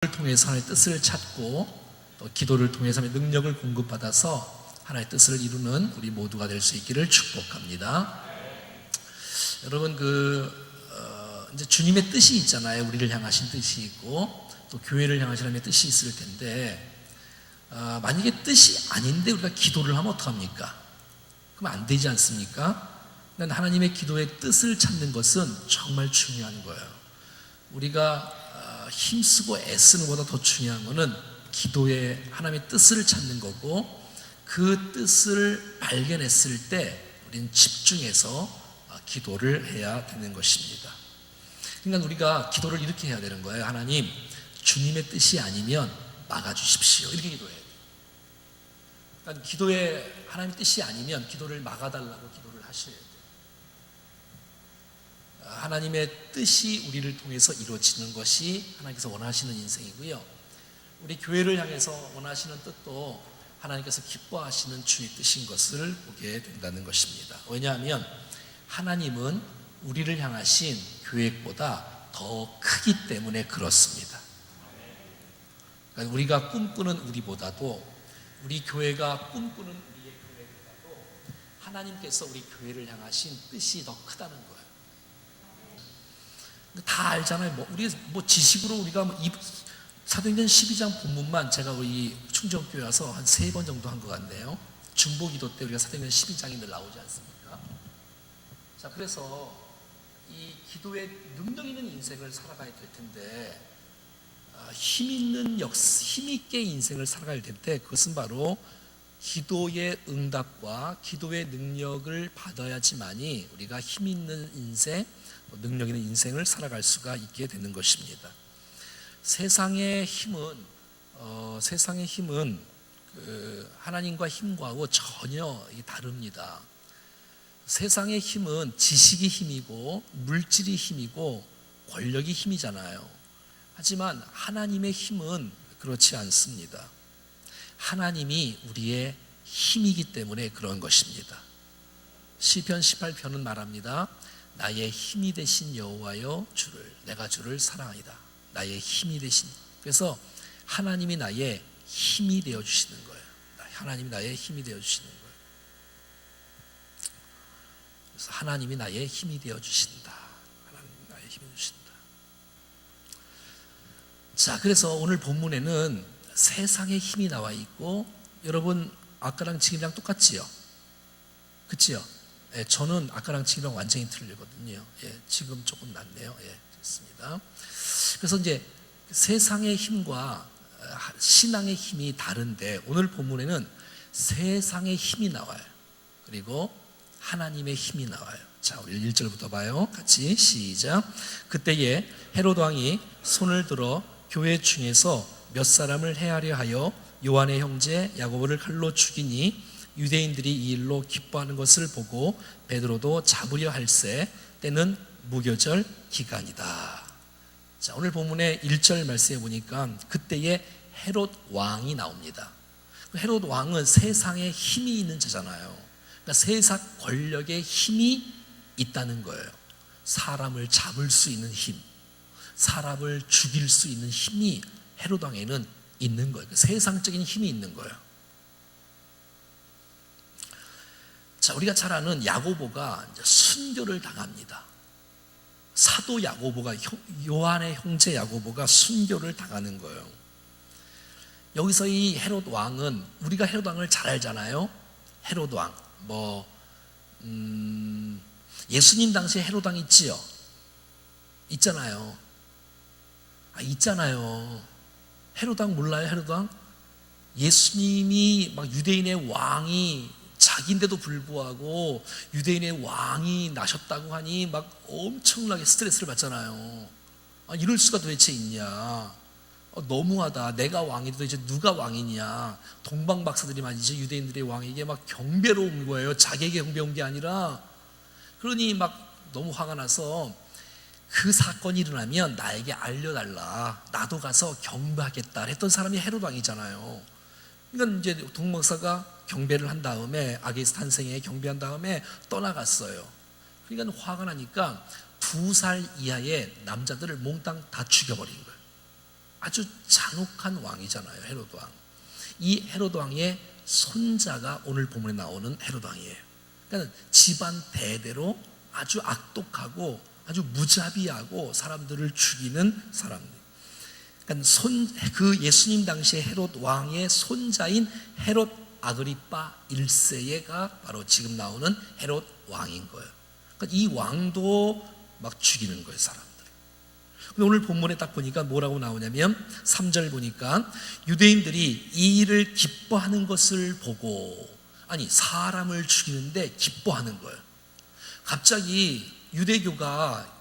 통해서 하나님의 뜻을 찾고 또 기도를 통해서 하나님의 능력을 공급받아서 하나님의 뜻을 이루는 우리 모두가 될 수 있기를 축복합니다. 여러분 이제 주님의 뜻이 있잖아요. 우리를 향하신 뜻이 있고 또 교회를 향하신 하나님의 뜻이 있을 텐데 만약에 뜻이 아닌데 우리가 기도를 하면 어떡합니까? 그럼 안 되지 않습니까? 하나님의 기도의 뜻을 찾는 것은 정말 중요한 거예요. 우리가 힘쓰고 애쓰는 것보다 더 중요한 것은 기도에 하나님의 뜻을 찾는 거고, 그 뜻을 발견했을 때 우리는 집중해서 기도를 해야 되는 것입니다. 그러니까 우리가 기도를 이렇게 해야 되는 거예요. 하나님, 주님의 뜻이 아니면 막아주십시오. 이렇게 기도해야 돼요. 그러니까 기도에 하나님의 뜻이 아니면 기도를 막아달라고 기도를 하셔야 돼요. 하나님의 뜻이 우리를 통해서 이루어지는 것이 하나님께서 원하시는 인생이고요. 우리 교회를 향해서 원하시는 뜻도 하나님께서 기뻐하시는 주의 뜻인 것을 보게 된다는 것입니다. 왜냐하면 하나님은 우리를 향하신 계획보다 더 크기 때문에 그렇습니다. 그러니까 우리가 꿈꾸는 우리보다도, 우리 교회가 꿈꾸는 우리의 교회보다도 하나님께서 우리 교회를 향하신 뜻이 더 크다는 거예요. 다 알잖아요. 우리 지식으로 우리가 사도행전 12장 본문만 제가 우리 충정교회 와서 한 3번 정도 한 것 같네요. 중보기도 때 우리가 사도행전 12장이 늘 나오지 않습니까? 자, 그래서 이 기도의 능력 있는 인생을 살아가야 될 텐데, 힘있게 인생을 살아가야 될 때, 그것은 바로 기도의 응답과 기도의 능력을 받아야지만이 우리가 힘있는 인생, 능력 있는 인생을 살아갈 수가 있게 되는 것입니다. 세상의 힘은 하나님과 힘과는 전혀 다릅니다. 세상의 힘은 지식이 힘이고 물질이 힘이고 권력이 힘이잖아요. 하지만 하나님의 힘은 그렇지 않습니다. 하나님이 우리의 힘이기 때문에 그런 것입니다. 시편 18편은 말합니다. 나의 힘이 되신 여호와여, 내가 주를 사랑하리다. 나의 힘이 되신. 그래서 하나님이 나의 힘이 되어 주시는 거예요. 하나님이 나의 힘이 되어 주시는 거예요. 그래서 하나님이 나의 힘이 되어 주신다. 하나님이 나의 힘이 주신다. 자, 그래서 오늘 본문에는 세상의 힘이 나와 있고, 여러분 아까랑 지금이랑 똑같지요? 그치요? 예, 저는 아까랑 지금이랑 완전히 틀리거든요. 예, 지금 조금 낫네요. 예, 됐습니다. 그래서 이제 세상의 힘과 신앙의 힘이 다른데, 오늘 본문에는 세상의 힘이 나와요. 그리고 하나님의 힘이 나와요. 자, 우리 1절부터 봐요. 같이 시작. 그때에 헤롯 왕이 손을 들어 교회 중에서 몇 사람을 해하려 하여 요한의 형제 야고보를 칼로 죽이니, 유대인들이 이 일로 기뻐하는 것을 보고 베드로도 잡으려 할새 때는 무교절 기간이다. 자, 오늘 본문의 1절 말씀에 보니까 그때에 헤롯 왕이 나옵니다. 헤롯 왕은 세상에 힘이 있는 자잖아요. 그러니까 세상 권력에 힘이 있다는 거예요. 사람을 잡을 수 있는 힘, 사람을 죽일 수 있는 힘이 헤롯 왕에는 있는 거예요. 세상적인 힘이 있는 거예요. 자, 우리가 잘 아는 야고보가 이제 순교를 당합니다. 사도 야고보가, 요한의 형제 야고보가 순교를 당하는 거예요. 여기서 이 헤롯 왕은, 우리가 헤롯 왕을 잘 알잖아요. 헤롯 왕, 예수님 당시에 헤롯 왕 있지요? 있잖아요. 있잖아요. 헤롯 왕 몰라요? 헤롯 왕? 예수님이 막 유대인의 왕이 자기인데도 불구하고 유대인의 왕이 나셨다고 하니 막 엄청나게 스트레스를 받잖아요. 이럴 수가 도대체 있냐? 너무하다. 내가 왕이 도대체 누가 왕이냐? 동방 박사들이 말이죠, 유대인들의 왕에게 막 경배로 온 거예요. 자기에게 경배 온 게 아니라. 그러니 막 너무 화가 나서 그 사건이 일어나면 나에게 알려달라. 나도 가서 경배하겠다 했던 사람이 헤롯 왕이잖아요. 그러니까 이제 동방박사가 경배를 한 다음에, 아기 탄생에 경배한 다음에 떠나갔어요. 그러니까 화가 나니까 2살 이하의 남자들을 몽땅 다 죽여버린 거예요. 아주 잔혹한 왕이잖아요. 헤로드 왕. 이 헤로드 왕의 손자가 오늘 본문에 나오는 헤로드 왕이에요. 그러니까 집안 대대로 아주 악독하고 아주 무자비하고 사람들을 죽이는 사람들. 그러니까 그 예수님 당시에 헤롯 왕의 손자인 헤롯 아그리파 1세가 바로 지금 나오는 헤롯 왕인 거예요. 그러니까 이 왕도 막 죽이는 거예요, 사람들. 근데 오늘 본문에 딱 보니까 뭐라고 나오냐면 3절 보니까 유대인들이 이 일을 기뻐하는 것을 보고, 아니 사람을 죽이는데 기뻐하는 거예요. 갑자기 유대교가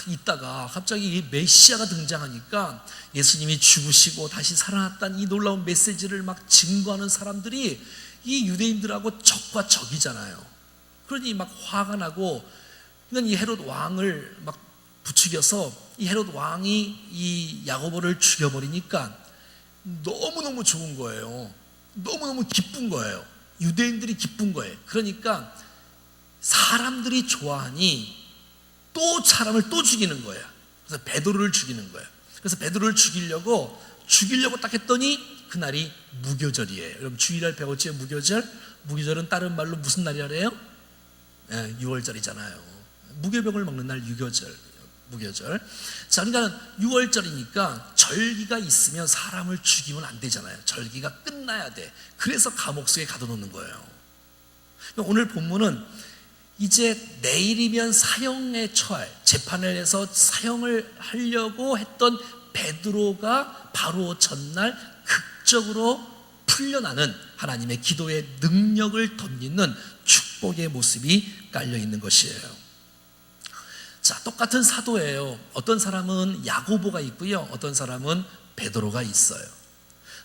있다가 갑자기 이 메시아가 등장하니까 예수님이 죽으시고 다시 살아났다는 이 놀라운 메시지를 막 증거하는 사람들이 이 유대인들하고 적과 적이잖아요. 그러니 막 화가 나고, 그러니까 이 헤롯 왕을 막 부추겨서 이 헤롯 왕이 이 야고보를 죽여버리니까 너무너무 좋은 거예요. 너무너무 기쁜 거예요. 유대인들이 기쁜 거예요. 그러니까 사람들이 좋아하니 또 사람을 또 죽이는 거예요. 그래서 베드로를 죽이는 거예요. 그래서 베드로를 죽이려고 딱 했더니 그날이 무교절이에요. 여러분 주일날 배웠죠? 무교절? 무교절은 다른 말로 무슨 날이래요? 네, 6월절이잖아요. 무교병을 먹는 날 유교절, 무교절. 자, 그러니까 6월절이니까 절기가 있으면 사람을 죽이면 안 되잖아요. 절기가 끝나야 돼. 그래서 감옥 속에 가둬놓는 거예요. 그러니까 오늘 본문은 이제 내일이면 사형에 처할, 재판을 해서 사형을 하려고 했던 베드로가 바로 전날 극적으로 풀려나는 하나님의 기도의 능력을 덧입는 축복의 모습이 깔려 있는 것이에요. 자, 똑같은 사도예요. 어떤 사람은 야고보가 있고요, 어떤 사람은 베드로가 있어요.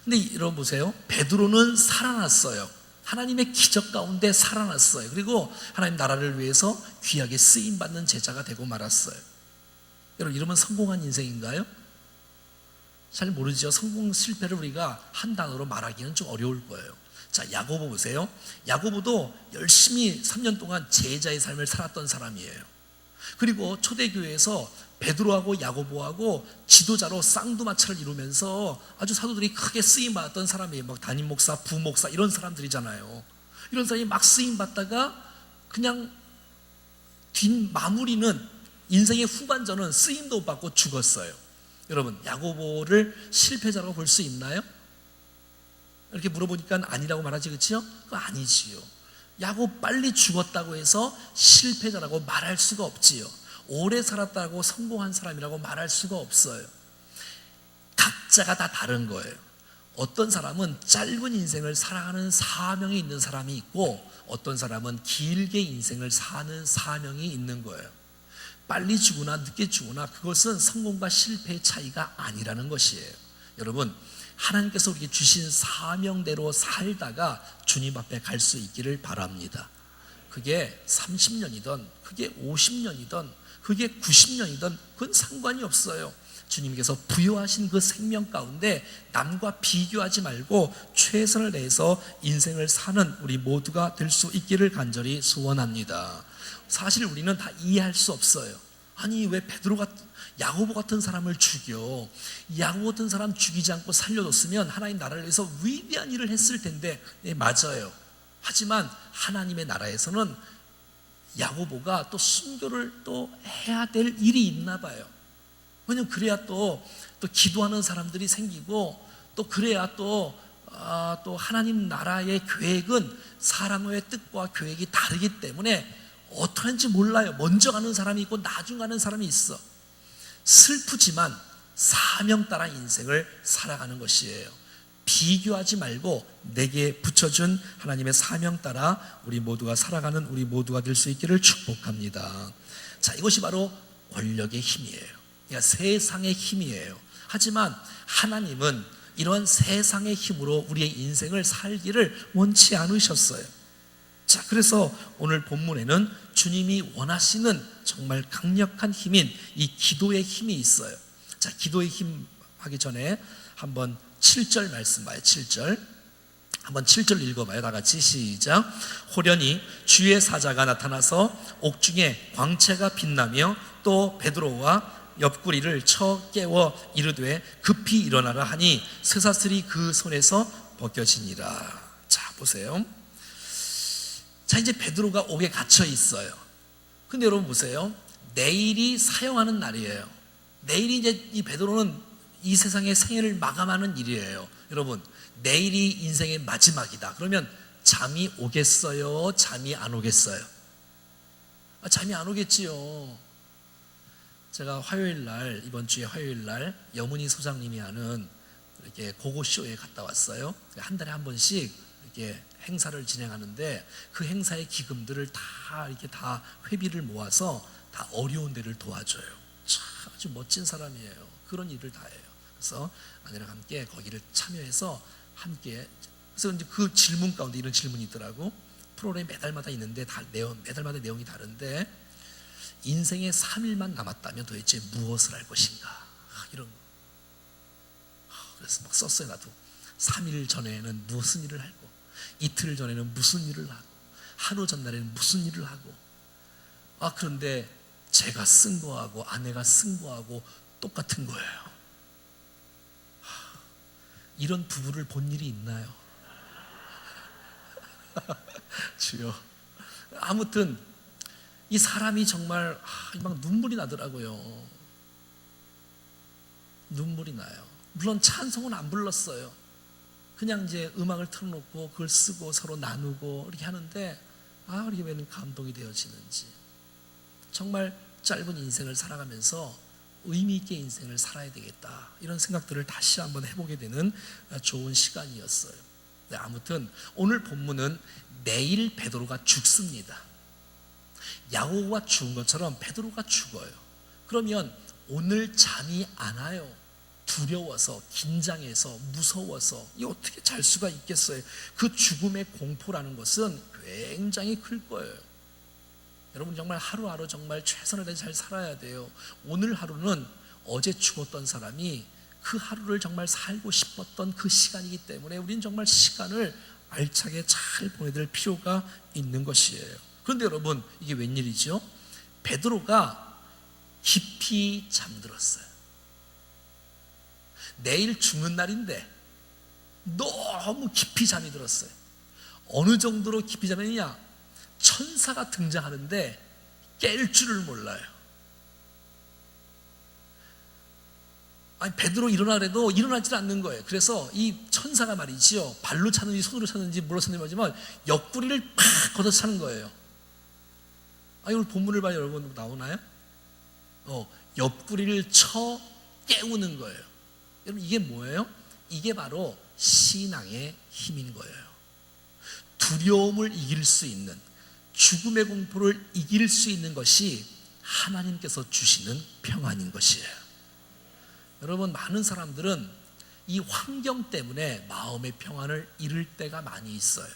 근데 여러분 보세요. 베드로는 살아났어요. 하나님의 기적 가운데 살아났어요. 그리고 하나님 나라를 위해서 귀하게 쓰임받는 제자가 되고 말았어요. 여러분 이러면 성공한 인생인가요? 잘 모르죠. 성공 실패를 우리가 한 단어로 말하기는 좀 어려울 거예요. 자, 야고보 보세요. 야고보도 열심히 3년 동안 제자의 삶을 살았던 사람이에요. 그리고 초대교회에서 베드로하고 야고보하고 지도자로 쌍두마차를 이루면서 아주 사도들이 크게 쓰임받았던 사람이에요. 막 담임 목사, 부목사 이런 사람들이잖아요. 이런 사람이 막 쓰임받다가 그냥 뒷마무리는, 인생의 후반전은 쓰임도 못 받고 죽었어요. 여러분 야고보를 실패자라고 볼 수 있나요? 이렇게 물어보니까 아니라고 말하지, 그렇죠? 그거 아니지요. 야고보 빨리 죽었다고 해서 실패자라고 말할 수가 없지요. 오래 살았다고 성공한 사람이라고 말할 수가 없어요. 각자가 다 다른 거예요. 어떤 사람은 짧은 인생을 살아가는 사명이 있는 사람이 있고, 어떤 사람은 길게 인생을 사는 사명이 있는 거예요. 빨리 죽으나 늦게 죽으나 그것은 성공과 실패의 차이가 아니라는 것이에요. 여러분 하나님께서 우리에게 주신 사명대로 살다가 주님 앞에 갈 수 있기를 바랍니다. 그게 30년이든 그게 50년이든 그게 90년이든 그건 상관이 없어요. 주님께서 부여하신 그 생명 가운데 남과 비교하지 말고 최선을 다해서 인생을 사는 우리 모두가 될 수 있기를 간절히 소원합니다. 사실 우리는 다 이해할 수 없어요. 아니 왜 야고보 같은 사람을 죽여? 야고보 같은 사람 죽이지 않고 살려줬으면 하나님 나라를 위해서 위대한 일을 했을 텐데. 네, 맞아요. 하지만 하나님의 나라에서는 야고보가 또 순교를 또 해야 될 일이 있나 봐요. 왜냐면 그래야 또 기도하는 사람들이 생기고, 또 그래야 또 하나님 나라의 계획은 사람의 뜻과 계획이 다르기 때문에 어떻게 하는지 몰라요. 먼저 가는 사람이 있고 나중 가는 사람이 있어. 슬프지만 사명 따라 인생을 살아가는 것이에요. 비교하지 말고 내게 붙여준 하나님의 사명 따라 우리 모두가 살아가는 우리 모두가 될 수 있기를 축복합니다. 자, 이것이 바로 권력의 힘이에요. 그러니까 세상의 힘이에요. 하지만 하나님은 이런 세상의 힘으로 우리의 인생을 살기를 원치 않으셨어요. 자, 그래서 오늘 본문에는 주님이 원하시는 정말 강력한 힘인 이 기도의 힘이 있어요. 자, 기도의 힘 하기 전에 한번 7절 말씀 봐요. 7절 한번 7절 읽어봐요. 다 같이 시작. 호련히 주의 사자가 나타나서 옥중에 광채가 빛나며 또 베드로와 옆구리를 쳐 깨워 이르되 급히 일어나라 하니 쇠사슬이 그 손에서 벗겨지니라. 자, 보세요. 자, 이제 베드로가 옥에 갇혀 있어요. 근데 여러분 보세요. 내일이 사형하는 날이에요. 내일이 이제 이 베드로는 이 세상의 생애를 마감하는 일이에요. 여러분, 내일이 인생의 마지막이다. 그러면 잠이 오겠어요? 잠이 안 오겠어요? 잠이 안 오겠지요. 제가 화요일 날, 이번 주에 화요일 날 여문희 소장님이 하는 이렇게 고고쇼에 갔다 왔어요. 한 달에 한 번씩 이렇게 행사를 진행하는데 그 행사의 기금들을 다 이렇게 다 회비를 모아서 다 어려운 데를 도와줘요. 참 아주 멋진 사람이에요. 그런 일을 다 해요. 그래서 아내랑 함께 거기를 참여해서 함께, 그래서 이제 그 질문 가운데 이런 질문이 있더라고. 프로그램이 매달마다 있는데 매달마다 내용이 다른데 인생의 3일만 남았다면 도대체 무엇을 할 것인가? 이런 거. 그래서 막 썼어요. 나도 3일 전에는 무슨 일을 하고, 이틀 전에는 무슨 일을 하고, 하루 전날에는 무슨 일을 하고. 그런데 제가 쓴 거하고 아내가 쓴 거하고 똑같은 거예요. 이런 부부를 본 일이 있나요? 주여. 아무튼 이 사람이 정말 막 눈물이 나더라고요. 눈물이 나요. 물론 찬송은 안 불렀어요. 그냥 이제 음악을 틀어놓고 그걸 쓰고 서로 나누고 이렇게 하는데 이게 왜 감동이 되어지는지. 정말 짧은 인생을 살아가면서 의미 있게 인생을 살아야 되겠다, 이런 생각들을 다시 한번 해보게 되는 좋은 시간이었어요. 네, 아무튼 오늘 본문은 내일 베드로가 죽습니다. 야고보가 죽은 것처럼 베드로가 죽어요. 그러면 오늘 잠이 안 와요. 두려워서, 긴장해서, 무서워서. 이 어떻게 잘 수가 있겠어요? 그 죽음의 공포라는 것은 굉장히 클 거예요. 여러분 정말 하루하루 정말 최선을 다해 잘 살아야 돼요. 오늘 하루는 어제 죽었던 사람이 그 하루를 정말 살고 싶었던 그 시간이기 때문에 우리는 정말 시간을 알차게 잘 보내야 될 필요가 있는 것이에요. 그런데 여러분, 이게 웬일이죠? 베드로가 깊이 잠들었어요. 내일 죽는 날인데 너무 깊이 잠이 들었어요. 어느 정도로 깊이 잠이냐? 천사가 등장하는데 깰 줄을 몰라요. 베드로 일어나래도 일어나질 않는 거예요. 그래서 이 천사가 말이지요, 발로 차는지 손으로 차는지 뭐로 차는지 모르지만 옆구리를 팍 걷어 차는 거예요. 오늘 본문을 봐요. 여러분 나오나요? 옆구리를 쳐 깨우는 거예요. 여러분 이게 뭐예요? 이게 바로 신앙의 힘인 거예요. 두려움을 이길 수 있는, 죽음의 공포를 이길 수 있는 것이 하나님께서 주시는 평안인 것이에요. 여러분, 많은 사람들은 이 환경 때문에 마음의 평안을 잃을 때가 많이 있어요.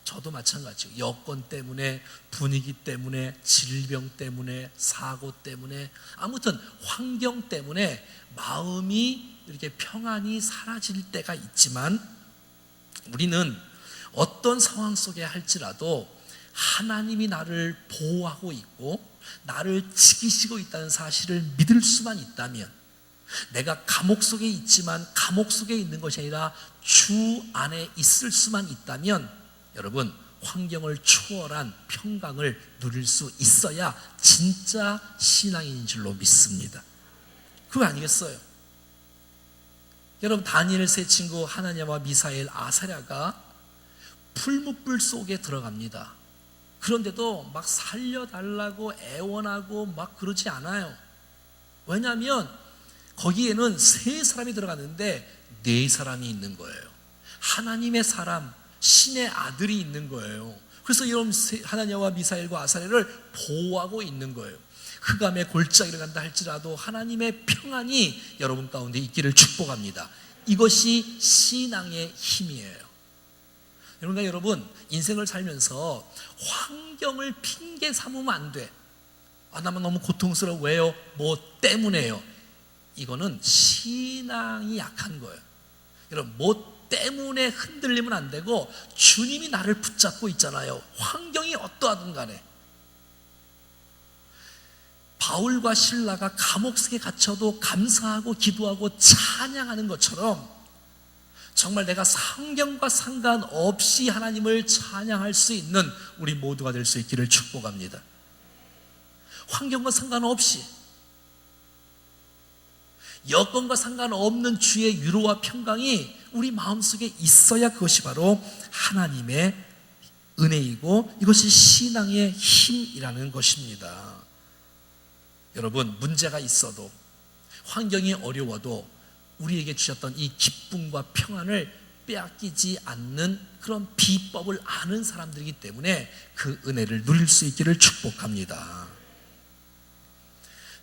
저도 마찬가지고 여건 때문에, 분위기 때문에, 질병 때문에, 사고 때문에, 아무튼 환경 때문에 마음이 이렇게 평안이 사라질 때가 있지만 우리는 어떤 상황 속에 할지라도 하나님이 나를 보호하고 있고 나를 지키시고 있다는 사실을 믿을 수만 있다면, 내가 감옥 속에 있지만 감옥 속에 있는 것이 아니라 주 안에 있을 수만 있다면 여러분, 환경을 초월한 평강을 누릴 수 있어야 진짜 신앙인 줄로 믿습니다. 그거 아니겠어요? 여러분, 다니엘 세 친구 하나냐와 미사엘, 아사랴가 풀무불 속에 들어갑니다. 그런데도 막 살려달라고 애원하고 막 그러지 않아요. 왜냐하면 거기에는 세 사람이 들어갔는데 네 사람이 있는 거예요. 하나님의 사람, 신의 아들이 있는 거예요. 그래서 여러분, 하나냐와 미사엘과 아사랴를 보호하고 있는 거예요. 흑암의 골짜기를 간다 할지라도 하나님의 평안이 여러분 가운데 있기를 축복합니다. 이것이 신앙의 힘이에요. 그러니까 여러분, 인생을 살면서 환경을 핑계 삼으면 안 돼. 나만 너무 고통스러워. 왜요? 뭐 때문에요? 이거는 신앙이 약한 거예요. 여러분, 뭐 때문에 흔들리면 안 되고 주님이 나를 붙잡고 있잖아요. 환경이 어떠하든 간에. 바울과 실라가 감옥 속에 갇혀도 감사하고 기도하고 찬양하는 것처럼 정말 내가 환경과 상관없이 하나님을 찬양할 수 있는 우리 모두가 될 수 있기를 축복합니다. 환경과 상관없이, 여건과 상관없는 주의 위로와 평강이 우리 마음속에 있어야 그것이 바로 하나님의 은혜이고 이것이 신앙의 힘이라는 것입니다. 여러분, 문제가 있어도, 환경이 어려워도 우리에게 주셨던 이 기쁨과 평안을 빼앗기지 않는 그런 비법을 아는 사람들이기 때문에 그 은혜를 누릴 수 있기를 축복합니다.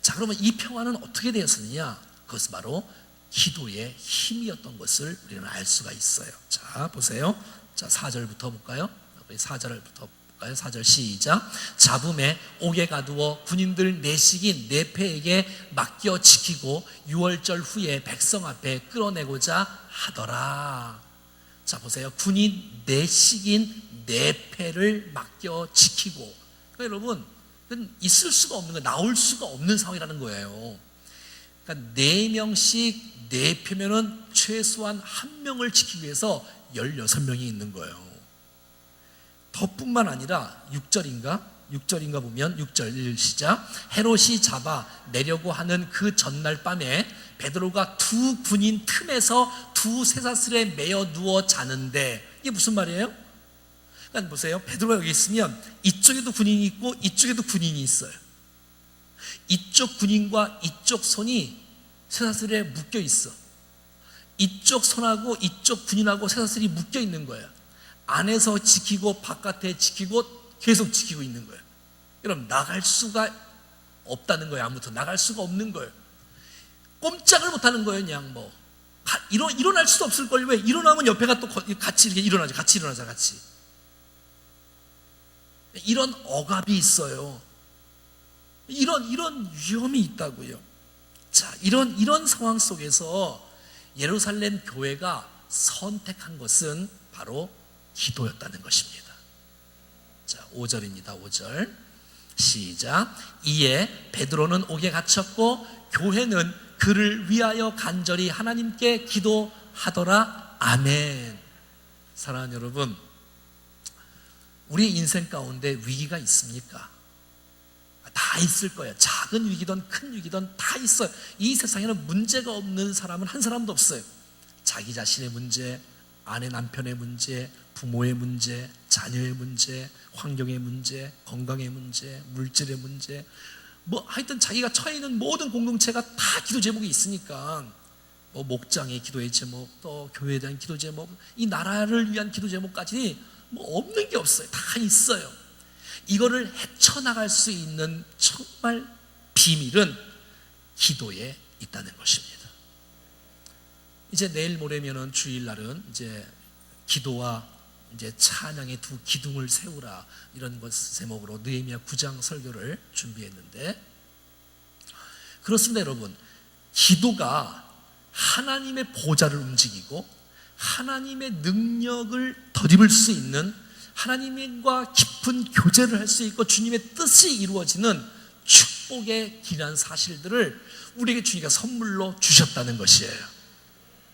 자, 그러면 이 평안은 어떻게 되었느냐? 그것은 바로 기도의 힘이었던 것을 우리는 알 수가 있어요. 자, 보세요. 자, 4절부터 볼까요? 4절부터 볼까요? 4절 시작. 잡음에 옥에 가두어 군인들 내식인 네페에게 맡겨 지키고 6월절 후에 백성 앞에 끌어내고자 하더라. 자, 보세요. 군인 내식인 네페를 맡겨 지키고, 그러니까 여러분, 그건 있을 수가 없는 거예요. 나올 수가 없는 상황이라는 거예요. 그러니까 4명씩 4표면은 최소한 1명을 지키기 위해서 16명이 있는 거예요. 더뿐만 아니라 6절인가 보면 6절 시작. 헤롯이 잡아 내려고 하는 그 전날 밤에 베드로가 두 군인 틈에서 두 쇠사슬에 매여 누워 자는데, 이게 무슨 말이에요? 그러니까 보세요. 베드로가 여기 있으면 이쪽에도 군인이 있고 이쪽에도 군인이 있어요. 이쪽 군인과 이쪽 손이 쇠사슬에 묶여 있어. 이쪽 손하고 이쪽 군인하고 쇠사슬이 묶여 있는 거예요. 안에서 지키고 바깥에 지키고 계속 지키고 있는 거예요. 여러분, 나갈 수가 없다는 거예요. 아무튼 나갈 수가 없는 거예요. 꼼짝을 못하는 거예요. 그냥 뭐 일어날 수도 없을 걸요. 왜? 일어나면 옆에가 또 같이 이렇게 일어나자, 같이. 이런 억압이 있어요. 이런 위험이 있다고요. 자, 이런 상황 속에서 예루살렘 교회가 선택한 것은 바로 기도였다는 것입니다. 자, 5절입니다. 5절 시작. 이에 베드로는 옥에 갇혔고 교회는 그를 위하여 간절히 하나님께 기도하더라. 아멘. 사랑하는 여러분, 우리 인생 가운데 위기가 있습니까? 다 있을 거예요. 작은 위기든 큰 위기든 다 있어요. 이 세상에는 문제가 없는 사람은 한 사람도 없어요. 자기 자신의 문제, 아내 남편의 문제, 부모의 문제, 자녀의 문제, 환경의 문제, 건강의 문제, 물질의 문제, 뭐 하여튼 자기가 처해 있는 모든 공동체가 다 기도 제목이 있으니까, 뭐 목장의 기도의 제목, 또 교회에 대한 기도 제목, 이 나라를 위한 기도 제목까지 뭐 없는 게 없어요. 다 있어요. 이거를 헤쳐나갈 수 있는 정말 비밀은 기도에 있다는 것입니다. 이제 내일 모레면은 주일날은 이제 기도와 이제 찬양의 두 기둥을 세우라, 이런 것 제목으로 느헤미야 9장 설교를 준비했는데, 그렇습니다. 여러분, 기도가 하나님의 보좌를 움직이고 하나님의 능력을 덧입을 수 있는, 하나님과 깊은 교제를 할 수 있고 주님의 뜻이 이루어지는 축복의 길이라는 사실들을 우리에게 주님께서 선물로 주셨다는 것이에요.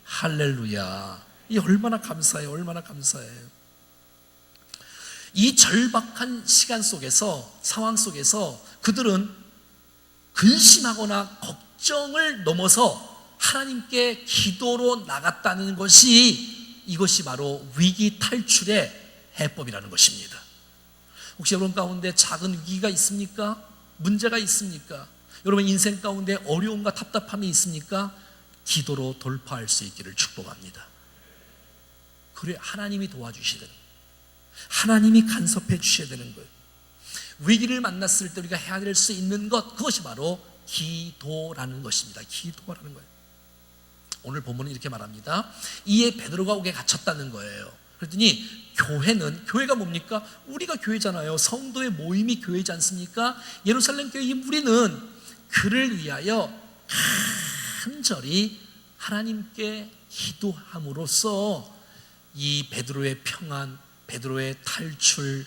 할렐루야. 이 얼마나 감사해요. 얼마나 감사해요. 이 절박한 시간 속에서, 상황 속에서 그들은 근심하거나 걱정을 넘어서 하나님께 기도로 나갔다는 것이, 이것이 바로 위기 탈출의 해법이라는 것입니다. 혹시 여러분 가운데 작은 위기가 있습니까? 문제가 있습니까? 여러분 인생 가운데 어려움과 답답함이 있습니까? 기도로 돌파할 수 있기를 축복합니다. 그래, 하나님이 도와주시든 하나님이 간섭해 주셔야 되는 거예요. 위기를 만났을 때 우리가 해야 될 수 있는 것, 그것이 바로 기도라는 것입니다. 기도라는 거예요. 오늘 본문은 이렇게 말합니다. 이에 베드로가 옥에 갇혔다는 거예요. 그랬더니 교회가 뭡니까? 우리가 교회잖아요. 성도의 모임이 교회지 않습니까? 예루살렘 교회의 우리는 그를 위하여 간절히 하나님께 기도함으로써 이 베드로의 평안, 베드로의 탈출,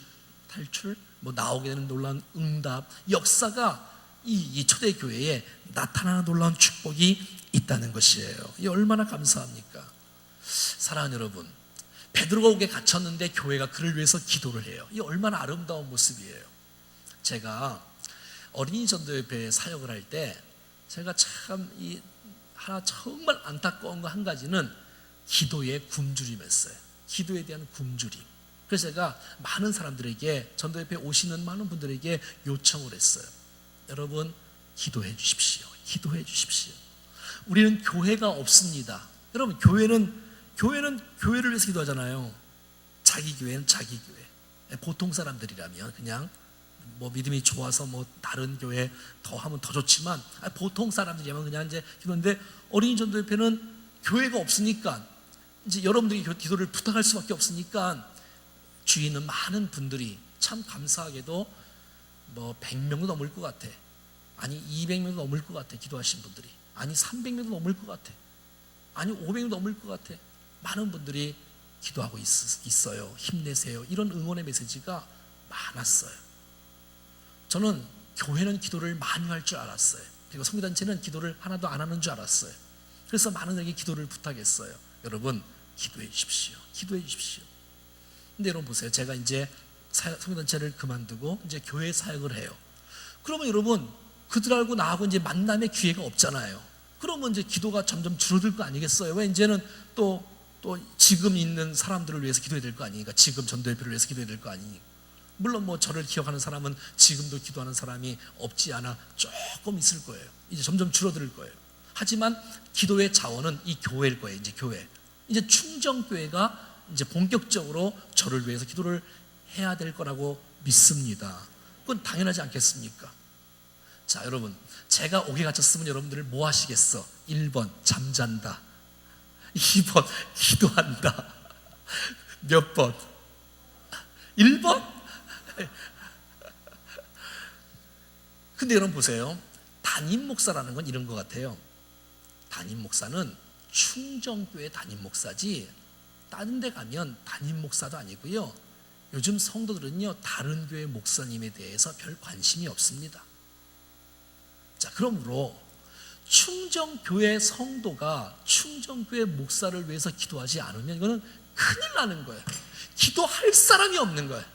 뭐 나오게 되는 놀라운 응답, 역사가 이 초대교회에 나타나는 놀라운 축복이 있다는 것이에요. 이 얼마나 감사합니까? 사랑하는 여러분, 베드로가 옥에 갇혔는데 교회가 그를 위해서 기도를 해요. 이 얼마나 아름다운 모습이에요. 제가 어린이 전도협회에 사역을 할 때 제가 참 하나 정말 안타까운 거 한 가지는 기도의 굶주림이었어요. 기도에 대한 굶주림. 그래서 제가 많은 사람들에게, 전도협회에 오시는 많은 분들에게 요청을 했어요. 여러분, 기도해 주십시오. 기도해 주십시오. 우리는 교회가 없습니다. 여러분, 교회는 교회를 위해서 기도하잖아요. 자기 교회는 자기 교회. 보통 사람들이라면 그냥 믿음이 좋아서 다른 교회 더 하면 더 좋지만, 보통 사람들이라면 그냥 이제 기도인데, 어린이 전도협회는 교회가 없으니까 이제 여러분들이 기도를 부탁할 수밖에 없으니까 주위에 있는 많은 분들이 참 감사하게도 100명도 넘을 것 같아. 아니 200명도 넘을 것 같아. 기도하신 분들이. 아니 300명도 넘을 것 같아. 아니 500명도 넘을 것 같아. 많은 분들이 기도하고 있어요. 힘내세요. 이런 응원의 메시지가 많았어요. 저는 교회는 기도를 많이 할 줄 알았어요. 그리고 선교단체는 기도를 하나도 안 하는 줄 알았어요. 그래서 많은 이에게 기도를 부탁했어요. 여러분, 기도해 주십시오. 기도해 주십시오. 근데 여러분 보세요. 제가 이제 선교단체를 그만두고 이제 교회 사역을 해요. 그러면 여러분, 그들하고 나하고 이제 만남의 기회가 없잖아요. 그러면 이제 기도가 점점 줄어들 거 아니겠어요? 왜 이제는 또 지금 있는 사람들을 위해서 기도해야 될 거 아니니까. 지금 전도협회를 위해서 기도해야 될 거 아니니까. 물론 저를 기억하는 사람은 지금도 기도하는 사람이 없지 않아 조금 있을 거예요. 이제 점점 줄어들 거예요. 하지만 기도의 자원은 이 교회일 거예요. 이제 교회. 이제 충정교회가 이제 본격적으로 저를 위해서 기도를 해야 될 거라고 믿습니다. 그건 당연하지 않겠습니까? 자, 여러분, 제가 옥에 갇혔으면 여러분들을 뭐 하시겠어? 1번, 잠잔다. 2번, 기도한다. 몇 번? 1번? 근데 여러분 보세요. 담임 목사라는 건 이런 것 같아요. 담임 목사는 충정교회 담임 목사지, 다른 데 가면 담임 목사도 아니고요. 요즘 성도들은요, 다른 교회 목사님에 대해서 별 관심이 없습니다. 자, 그러므로 충정교회 성도가 충정교회 목사를 위해서 기도하지 않으면 이거는 큰일 나는 거예요. 기도할 사람이 없는 거예요.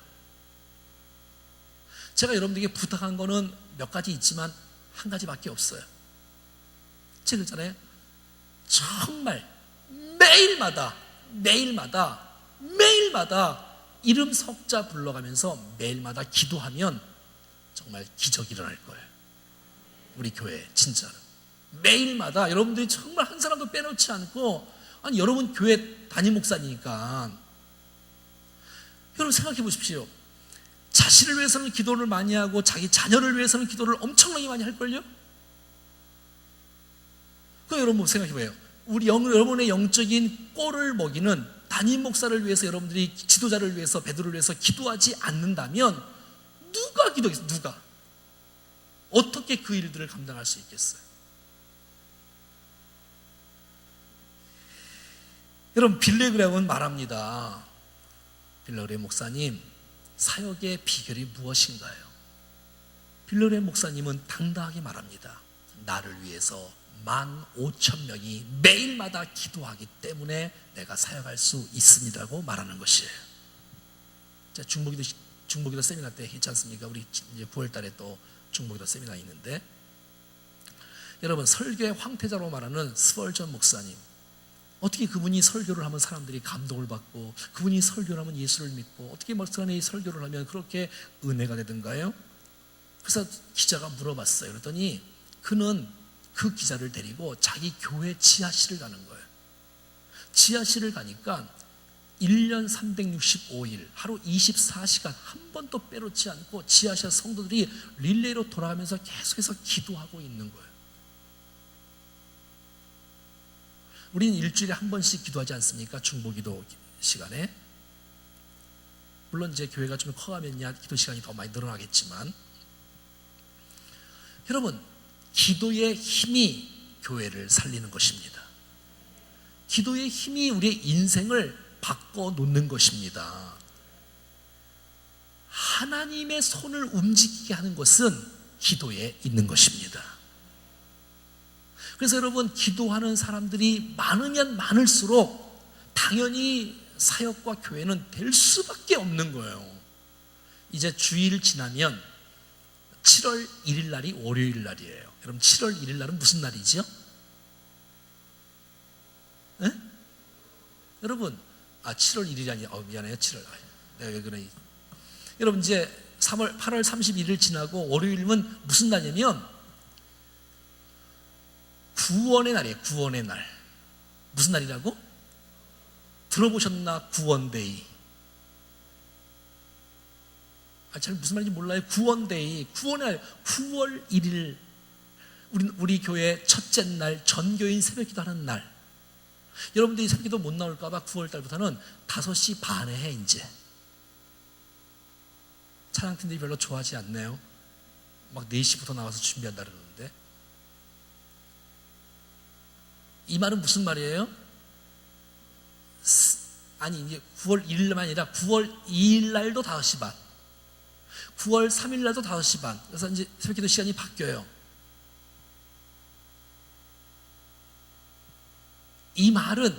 제가 여러분들에게 부탁한 거는 몇 가지 있지만 한 가지밖에 없어요. 제가 그랬잖아요. 정말 매일마다 이름 석자 불러가면서 매일마다 기도하면 정말 기적이 일어날 거예요. 우리 교회 진짜로 매일마다 여러분들이 정말 한 사람도 빼놓지 않고, 아니 여러분 교회 담임 목사니까 여러분 생각해 보십시오. 자신을 위해서는 기도를 많이 하고 자기 자녀를 위해서는 기도를 엄청나게 많이 할걸요? 그럼 여러분 생각해 봐요. 여러분의 영적인 꼴을 먹이는 담임 목사를 위해서, 여러분들이 지도자를 위해서, 베드로를 위해서 기도하지 않는다면 누가 기도하겠어요? 누가? 어떻게 그 일들을 감당할 수 있겠어요? 여러분, 빌레그램은 말합니다. 빌레그램 목사님, 사역의 비결이 무엇인가요? 빌레그램 목사님은 당당하게 말합니다. 나를 위해서 15,000명이 매일마다 기도하기 때문에 내가 사역할 수 있습니다라고 말하는 것이에요. 자, 중보기도 세미나 때 했지 않습니까? 우리 이제 9월 달에 또 중보기도 세미나 있는데, 여러분, 설교의 황태자로 말하는 스펄전 목사님, 어떻게 그분이 설교를 하면 사람들이 감동을 받고, 그분이 설교를 하면 예수를 믿고, 어떻게 목사님이 설교를 하면 그렇게 은혜가 되던가요? 그래서 기자가 물어봤어요. 그랬더니 그는 그 기자를 데리고 자기 교회 지하실을 가는 거예요. 지하실을 가니까 1년 365일 하루 24시간 한 번도 빼놓지 않고 지하실 성도들이 릴레이로 돌아가면서 계속해서 기도하고 있는 거예요. 우리는 일주일에 한 번씩 기도하지 않습니까? 중보기도 시간에. 물론 이제 교회가 좀 커가면야 기도 시간이 더 많이 늘어나겠지만, 여러분, 기도의 힘이 교회를 살리는 것입니다. 기도의 힘이 우리의 인생을 바꿔놓는 것입니다. 하나님의 손을 움직이게 하는 것은 기도에 있는 것입니다. 그래서 여러분, 기도하는 사람들이 많으면 많을수록 당연히 사역과 교회는 될 수밖에 없는 거예요. 이제 주일 지나면 7월 1일 날이 월요일 날이에요. 여러분, 7월 1일 날은 무슨 날이죠? 네? 여러분, 7월 1일이 아니에요. 미안해요. 7월. 내가 왜 그래. 여러분, 이제 8월 31일 지나고 월요일은 무슨 날이냐면 구원의 날이에요. 구원의 날. 무슨 날이라고? 들어보셨나? 구원데이. 잘 무슨 말인지 몰라요. 구원데이. 구원의 날. 9월 1일 우리 교회 첫째 날 전교인 새벽기도 하는 날. 여러분들이 새벽기도 못 나올까봐 9월 달부터는 5시 반에 해. 이제 찬양팀들이 별로 좋아하지 않네요. 막 4시부터 나와서 준비한다 그러는데, 이 말은 무슨 말이에요? 아니, 이게 9월 1일만 아니라 9월 2일 날도 5시 반, 9월 3일 날도 5시 반. 그래서 이제 새벽기도 시간이 바뀌어요. 이 말은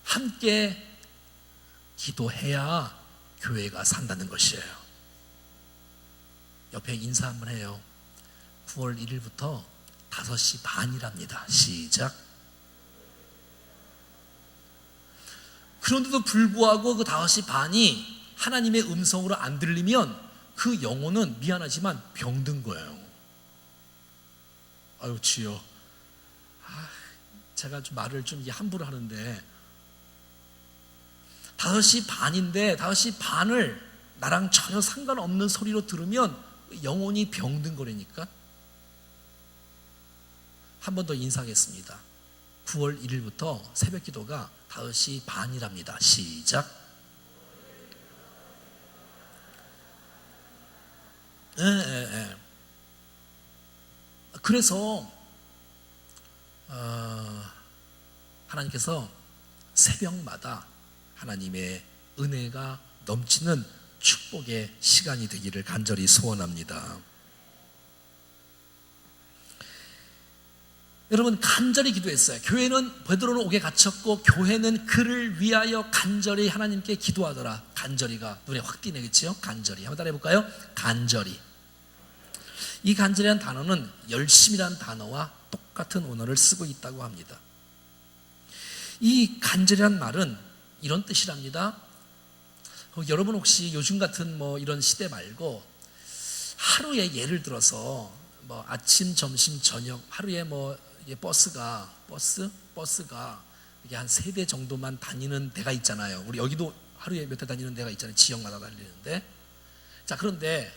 함께 기도해야 교회가 산다는 것이에요. 옆에 인사 한번 해요. 9월 1일부터 5시 반이랍니다. 시작. 그런데도 불구하고 그 5시 반이 하나님의 음성으로 안 들리면 그 영혼은 미안하지만 병든 거예요. 아유, 주여. 제가 좀 말을 좀 함부로 하는데, 5시 반인데 5시 반을 나랑 전혀 상관없는 소리로 들으면 영혼이 병든 거라니까. 한 번 더 인사하겠습니다. 9월 1일부터 새벽 기도가 5시 반이랍니다. 시작. 예. 그래서 하나님께서 새벽마다 하나님의 은혜가 넘치는 축복의 시간이 되기를 간절히 소원합니다. 여러분, 간절히 기도했어요. 교회는 베드로는 옥에 갇혔고 교회는 그를 위하여 간절히 하나님께 기도하더라. 간절히가 눈에 확 띄네겠죠? 간절히. 한번 따라해 볼까요? 간절히. 이 간절히란 단어는 열심이라는 단어와 똑같은 언어를 쓰고 있다고 합니다. 이 간절이란 말은 이런 뜻이랍니다. 여러분 혹시 요즘 같은 이런 시대 말고 하루에 예를 들어서 아침, 점심, 저녁 하루에 버스가 이게 한 3대 정도만 다니는 데가 있잖아요. 우리 여기도 하루에 몇 대 다니는 데가 있잖아요. 지역마다 다니는데. 자, 그런데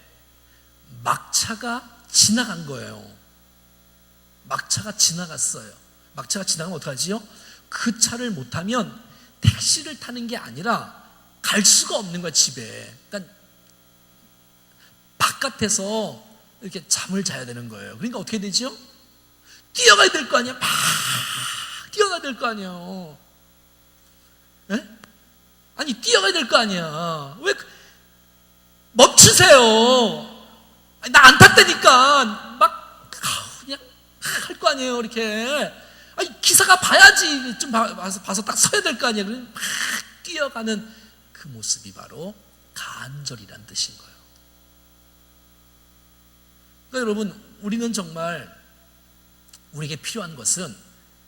막차가 지나간 거예요. 막차가 지나갔어요. 막차가 지나가면 어떡하지요? 그 차를 못 타면 택시를 타는 게 아니라 갈 수가 없는 거야, 집에. 그러니까 바깥에서 이렇게 잠을 자야 되는 거예요. 그러니까 어떻게 되죠? 뛰어가야 될 거 아니야. 막 뛰어가야 될 거 아니야. 네? 아니, 뛰어가야 될 거 아니야. 왜 멈추세요. 나 안 탔다니까. 막 그냥 할 거 아니에요. 이렇게. 아니, 기사가 봐야지. 좀 봐서 딱 서야 될 거 아니야. 막 뛰어가는 그 모습이 바로 간절이란 뜻인 거예요. 그러니까 여러분, 우리는 정말 우리에게 필요한 것은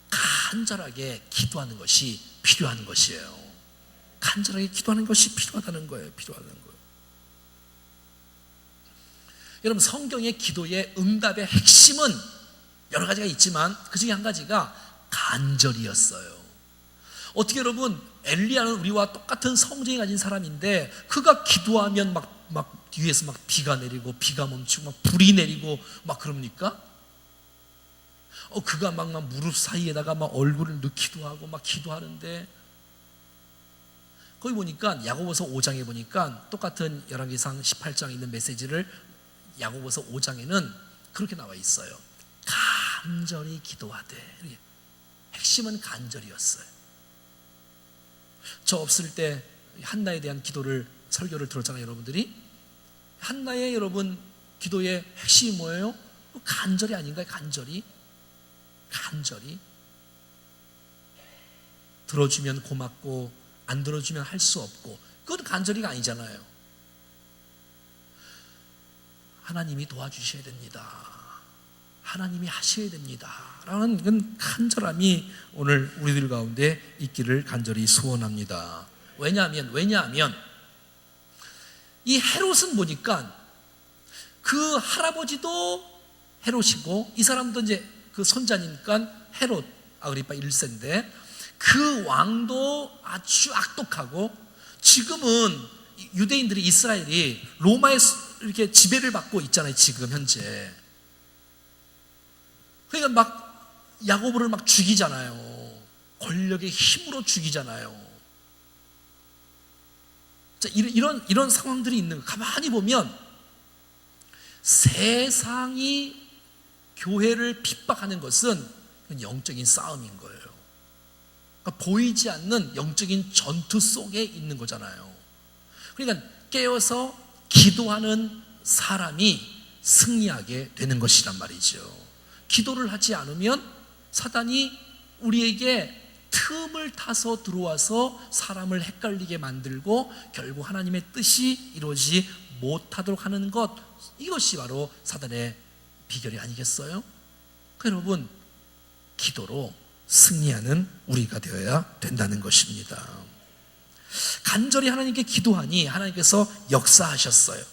간절하게 기도하는 것이 필요한 것이에요. 간절하게 기도하는 것이 필요하다는 거예요. 필요하다는 거예요. 여러분, 성경의 기도의 응답의 핵심은 여러 가지가 있지만 그 중에 한 가지가 간절이었어요. 어떻게 여러분, 엘리야는 우리와 똑같은 성정이 가진 사람인데 그가 기도하면 막 뒤에서 막 비가 내리고 비가 멈추고 막 불이 내리고 막 그럽니까? 그가 막 무릎 사이에다가 막 얼굴을 넣기도 하고 막 기도하는데, 거기 보니까 야고보서 5장에 보니까 똑같은 열왕기상 18장에 있는 메시지를 야고보서 5장에는 그렇게 나와 있어요. 간절히 기도하되. 핵심은 간절이었어요. 저 없을 때 한나에 대한 설교를 들었잖아요. 여러분들이 한나의 여러분, 기도의 핵심이 뭐예요? 간절히 아닌가요? 간절히 들어주면 고맙고 안 들어주면 할 수 없고, 그건 간절히가 아니잖아요. 하나님이 도와주셔야 됩니다. 하나님이 하셔야 됩니다. 라는 그런 간절함이 오늘 우리들 가운데 있기를 간절히 소원합니다. 왜냐하면 이 헤롯은 보니까 그 할아버지도 헤롯이고 이 사람도 이제 그 손자니까 헤롯 아그리파 1세인데 그 왕도 아주 악독하고, 지금은 유대인들이, 이스라엘이 로마의 이렇게 지배를 받고 있잖아요, 지금 현재. 그러니까 막 야고보를 막 죽이잖아요. 권력의 힘으로 죽이잖아요. 자, 이런 상황들이 있는 거 가만히 보면 세상이 교회를 핍박하는 것은 영적인 싸움인 거예요. 그러니까 보이지 않는 영적인 전투 속에 있는 거잖아요. 그러니까 깨어서 기도하는 사람이 승리하게 되는 것이란 말이죠. 기도를 하지 않으면 사단이 우리에게 틈을 타서 들어와서 사람을 헷갈리게 만들고 결국 하나님의 뜻이 이루어지지 못하도록 하는 것, 이것이 바로 사단의 비결이 아니겠어요? 여러분, 기도로 승리하는 우리가 되어야 된다는 것입니다. 간절히 하나님께 기도하니 하나님께서 역사하셨어요.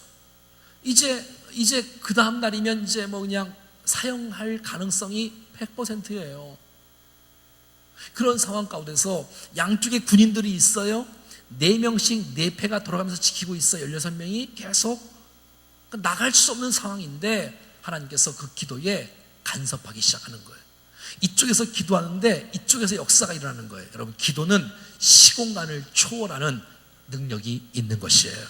이제 그 다음 날이면 이제 뭐 그냥 사형할 가능성이 100%예요. 그런 상황 가운데서 양쪽에 군인들이 있어요. 4명씩 4패가 돌아가면서 지키고 있어요. 16명이 계속 나갈 수 없는 상황인데 하나님께서 그 기도에 간섭하기 시작하는 거예요. 이쪽에서 기도하는데 이쪽에서 역사가 일어나는 거예요. 여러분, 기도는 시공간을 초월하는 능력이 있는 것이에요.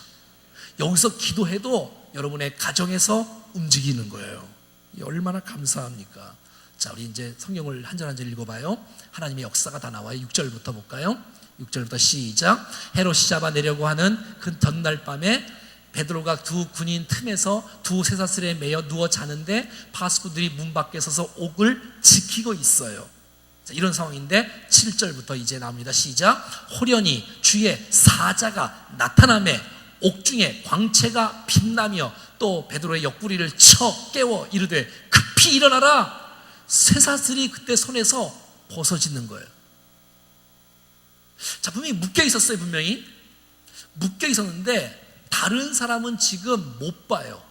여기서 기도해도 여러분의 가정에서 움직이는 거예요. 얼마나 감사합니까? 자, 우리 이제 성경을 한 절 한 절 읽어봐요. 하나님의 역사가 다 나와요. 6절부터 볼까요? 6절부터 시작. 헤롯이 잡아내려고 하는 그 전날 밤에 베드로가 두 군인 틈에서 두 쇠사슬에 매여 누워 자는데 파수꾼들이 문 밖에 서서 옥을 지키고 있어요. 자, 이런 상황인데 7절부터 이제 나옵니다. 시작. 호련히 주의 사자가 나타나매 옥중에 광채가 빛나며 또 베드로의 옆구리를 쳐 깨워 이르되 급히 일어나라. 쇠사슬이 그때 손에서 벗어지는 거예요. 자, 분명히 묶여 있었어요. 분명히 묶여 있었는데 다른 사람은 지금 못 봐요.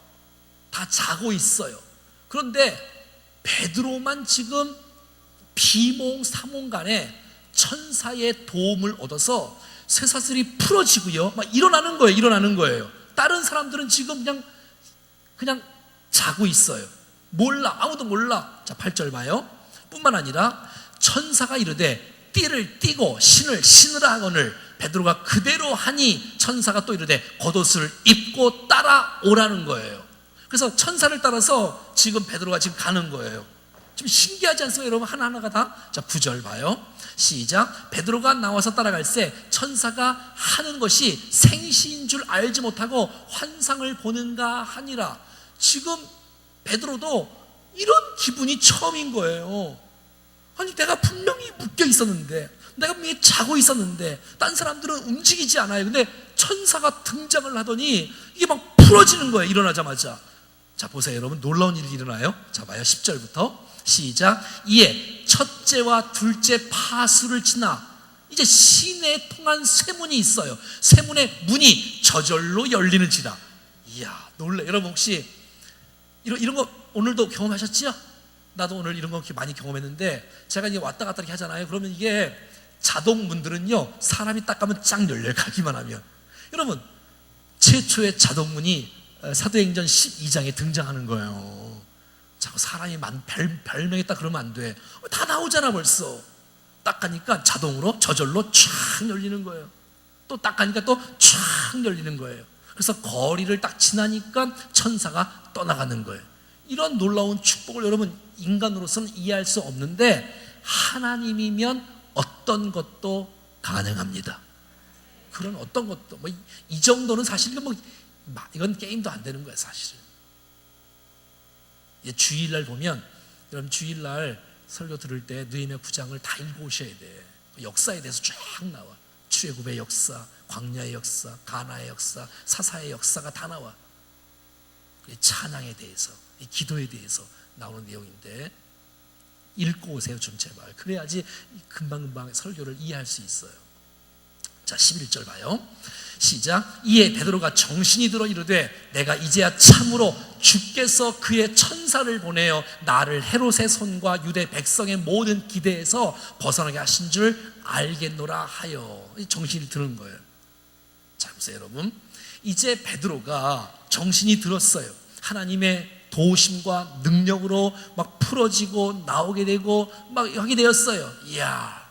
다 자고 있어요. 그런데 베드로만 지금 비몽사몽간에 천사의 도움을 얻어서 쇠사슬이 풀어지고요, 막 일어나는 거예요. 다른 사람들은 지금 그냥 자고 있어요. 몰라, 아무도 몰라. 자, 8절 봐요. 뿐만 아니라 천사가 이르되 띠를 띠고 신을 신으라 하거늘 베드로가 그대로 하니 천사가 또 이르되 겉옷을 입고 따라오라는 거예요. 그래서 천사를 따라서 지금 베드로가 지금 가는 거예요. 좀 신기하지 않습니까, 여러분? 하나하나가 다. 자, 9절 봐요. 시작. 베드로가 나와서 따라갈새 천사가 하는 것이 생시인 줄 알지 못하고 환상을 보는가 하니라. 지금 베드로도 이런 기분이 처음인 거예요. 아니, 내가 분명히 묶여 있었는데, 내가 분명히 자고 있었는데 딴 사람들은 움직이지 않아요. 근데 천사가 등장을 하더니 이게 막 풀어지는 거예요, 일어나자마자. 자, 보세요 여러분, 놀라운 일이 일어나요. 자, 봐요. 10절부터 시작. 이에 첫째와 둘째 파수를 지나 이제 시내에 통한 쇠문이 있어요. 쇠문의 문이 저절로 열리는지라. 이야, 놀래. 여러분 혹시 이런 거 오늘도 경험하셨지요? 나도 오늘 이런 거 많이 경험했는데, 제가 이제 왔다 갔다 이렇게 하잖아요. 그러면 이게 자동 문들은요, 사람이 딱 가면 쫙 열려요. 가기만 하면. 여러분, 최초의 자동 문이 사도행전 12장에 등장하는 거예요. 자꾸 사람이 별명이 딱 그러면 안 돼. 다 나오잖아 벌써. 딱 가니까 자동으로 저절로 쫙 열리는 거예요. 또 딱 가니까 또 쫙 열리는 거예요. 그래서 거리를 딱 지나니까 천사가 떠나가는 거예요. 이런 놀라운 축복을 여러분 인간으로서는 이해할 수 없는데 하나님이면 어떤 것도 가능합니다. 그런 어떤 것도 이 정도는 사실 이건 게임도 안 되는 거예요, 사실은. 주일날 보면, 여러분 주일날 설교 들을 때 느헤미야 9장을 다 읽어오셔야 돼. 역사에 대해서 쫙 나와. 출애굽의 역사, 광야의 역사, 가나의 역사, 사사의 역사가 다 나와. 찬양에 대해서, 기도에 대해서 나오는 내용인데 읽고 오세요 좀 제발. 그래야지 금방금방 설교를 이해할 수 있어요. 자, 11절 봐요. 시작. 이에 베드로가 정신이 들어 이르되 내가 이제야 참으로 주께서 그의 천사를 보내어 나를 헤롯의 손과 유대 백성의 모든 기대에서 벗어나게 하신 줄 알겠노라 하여. 정신이 드는 거예요. 자, 보세요 여러분. 이제 베드로가 정신이 들었어요. 하나님의 도우심과 능력으로 막 풀어지고 나오게 되고 막 하게 되었어요. 이야.